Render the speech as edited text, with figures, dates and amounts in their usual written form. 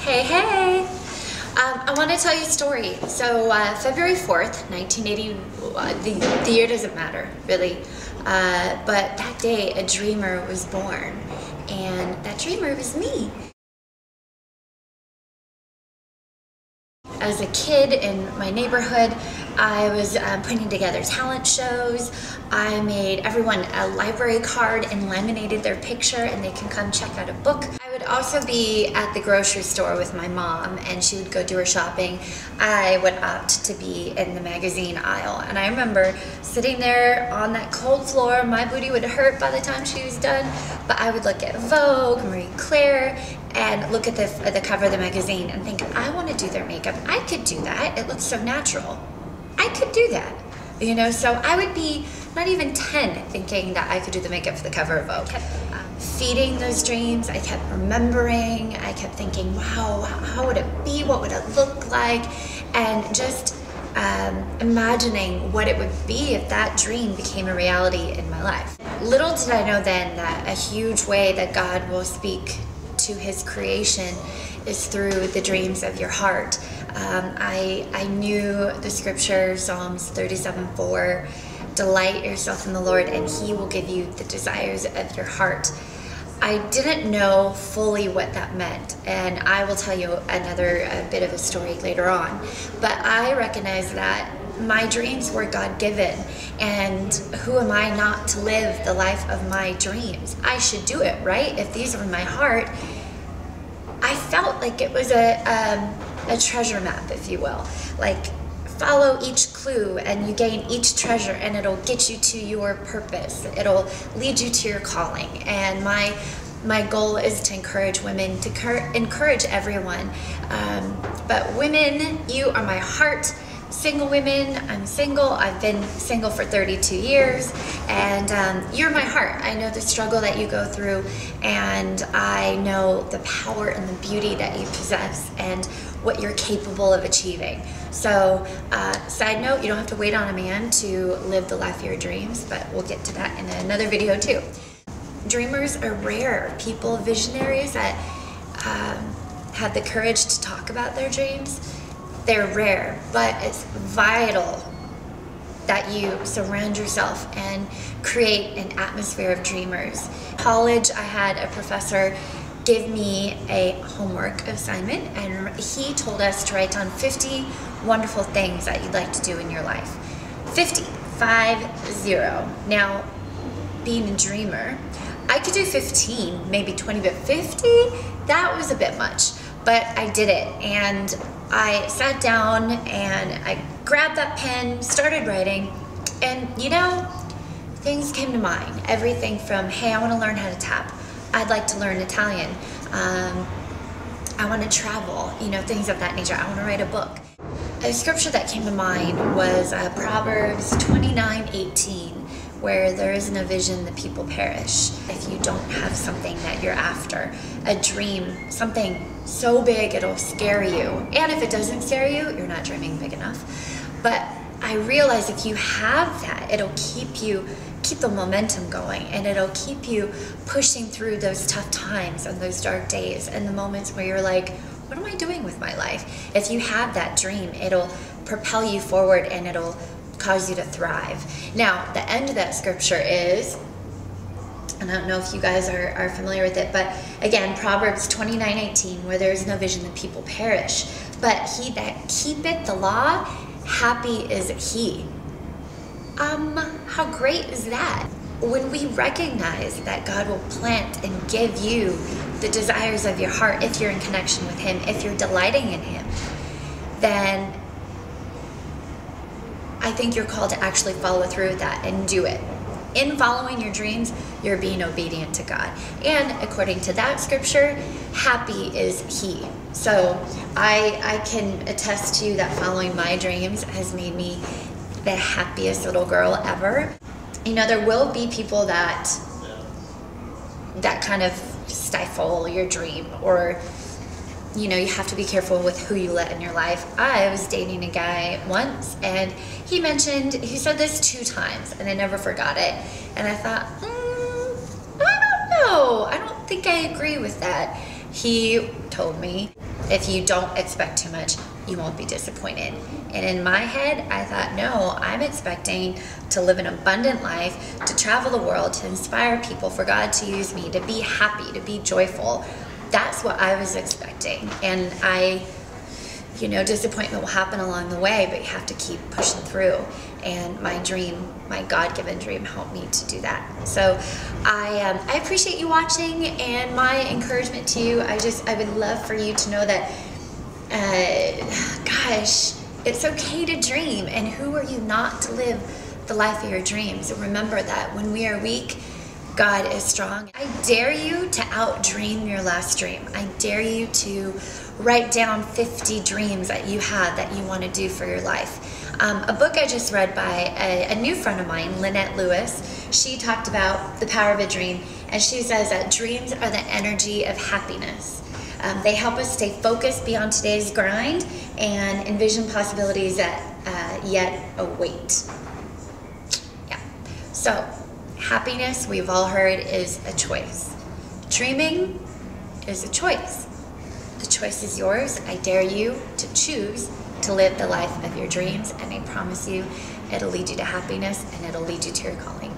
Hey, hey! I want to tell you a story. So, February 4th, 1980, the year doesn't matter, really. But that day, a dreamer was born. And that dreamer was me. As a kid in my neighborhood, I was putting together talent shows. I made everyone a library card and laminated their picture, and they can come check out a book. I would also be at the grocery store with my mom, and she would go do her shopping. I would opt to be in the magazine aisle, and I remember sitting there on that cold floor. My booty would hurt by the time she was done, but I would look at Vogue, Marie Claire, and look at the cover of the magazine and think, I want to do their makeup. I could do that. It looks so natural. I could do that. You know, so I would be not even 10 thinking that I could do the makeup for the cover of Vogue. I kept feeding those dreams. I kept remembering. I kept thinking, wow, how would it be? What would it look like? And just imagining what it would be if that dream became a reality in my life. Little did I know then that a huge way that God will speak to his creation is through the dreams of your heart. I knew the scripture, Psalms 37:4, delight yourself in the Lord and he will give you the desires of your heart. I didn't know fully what that meant, and I will tell you another bit of a story later on, but I recognize that my dreams were God-given, and who am I not to live the life of my dreams? I should do it, right? If these are my heart. I felt like it was a treasure map, if you will. Like, follow each clue and you gain each treasure, and it'll get you to your purpose. It'll lead you to your calling. And my goal is to encourage women, to encourage everyone. But women, you are my heart. Single women, I'm single. I've been single for 32 years, and you're my heart. I know the struggle that you go through, and I know the power and the beauty that you possess and what you're capable of achieving. So, side note, you don't have to wait on a man to live the life of your dreams, but we'll get to that in another video too. Dreamers are rare. People, visionaries that have the courage to talk about their dreams, they're rare, but it's vital that you surround yourself and create an atmosphere of dreamers. In college, I had a professor give me a homework assignment, and he told us to write down 50 wonderful things that you'd like to do in your life. 50, 5-0. Now, being a dreamer, I could do 15, maybe 20, but 50, that was a bit much. But I did it, and I sat down and I grabbed that pen, started writing, and you know, things came to mind. Everything from, hey, I want to learn how to tap. I'd like to learn Italian. I want to travel, you know, things of that nature. I want to write a book. A scripture that came to mind was Proverbs 29:18, where there isn't a vision, the people perish. If you don't have something that you're after, a dream, something so big it'll scare you. And if it doesn't scare you, you're not dreaming big enough. But I realize if you have that, it'll keep the momentum going, and it'll keep you pushing through those tough times and those dark days and the moments where you're like, what am I doing with my life? If you have that dream, it'll propel you forward and it'll cause you to thrive. Now, the end of that scripture is, and I don't know if you guys are familiar with it, but again, Proverbs 29:18, where there is no vision, the people perish. But he that keepeth the law, happy is he. How great is that? When we recognize that God will plant and give you the desires of your heart, if you're in connection with him, if you're delighting in him, then I think you're called to actually follow through with that and do it. In following your dreams, you're being obedient to God. And according to that scripture, happy is he. So I can attest to you that following my dreams has made me the happiest little girl ever. You know, there will be people that kind of stifle your dream, or you know, you have to be careful with who you let in your life. I was dating a guy once, and he said this 2 times, and I never forgot it. And I thought, I don't know. I don't think I agree with that. He told me, if you don't expect too much, you won't be disappointed. And in my head, I thought, no, I'm expecting to live an abundant life, to travel the world, to inspire people, for God to use me, to be happy, to be joyful. That's what I was expecting. And disappointment will happen along the way, but you have to keep pushing through. And my dream, my God-given dream, helped me to do that. So I appreciate you watching, and my encouragement to you, I would love for you to know that, gosh, it's okay to dream, and who are you not to live the life of your dreams? Remember that when we are weak, God is strong. I dare you to outdream your last dream. I dare you to write down 50 dreams that you have that you want to do for your life. A book I just read by a new friend of mine, Lynette Lewis, she talked about the power of a dream, and she says that dreams are the energy of happiness. They help us stay focused beyond today's grind and envision possibilities that yet await. Yeah. So, happiness, we've all heard, is a choice. Dreaming is a choice. The choice is yours. I dare you to choose to live the life of your dreams, and I promise you it'll lead you to happiness, and it'll lead you to your calling.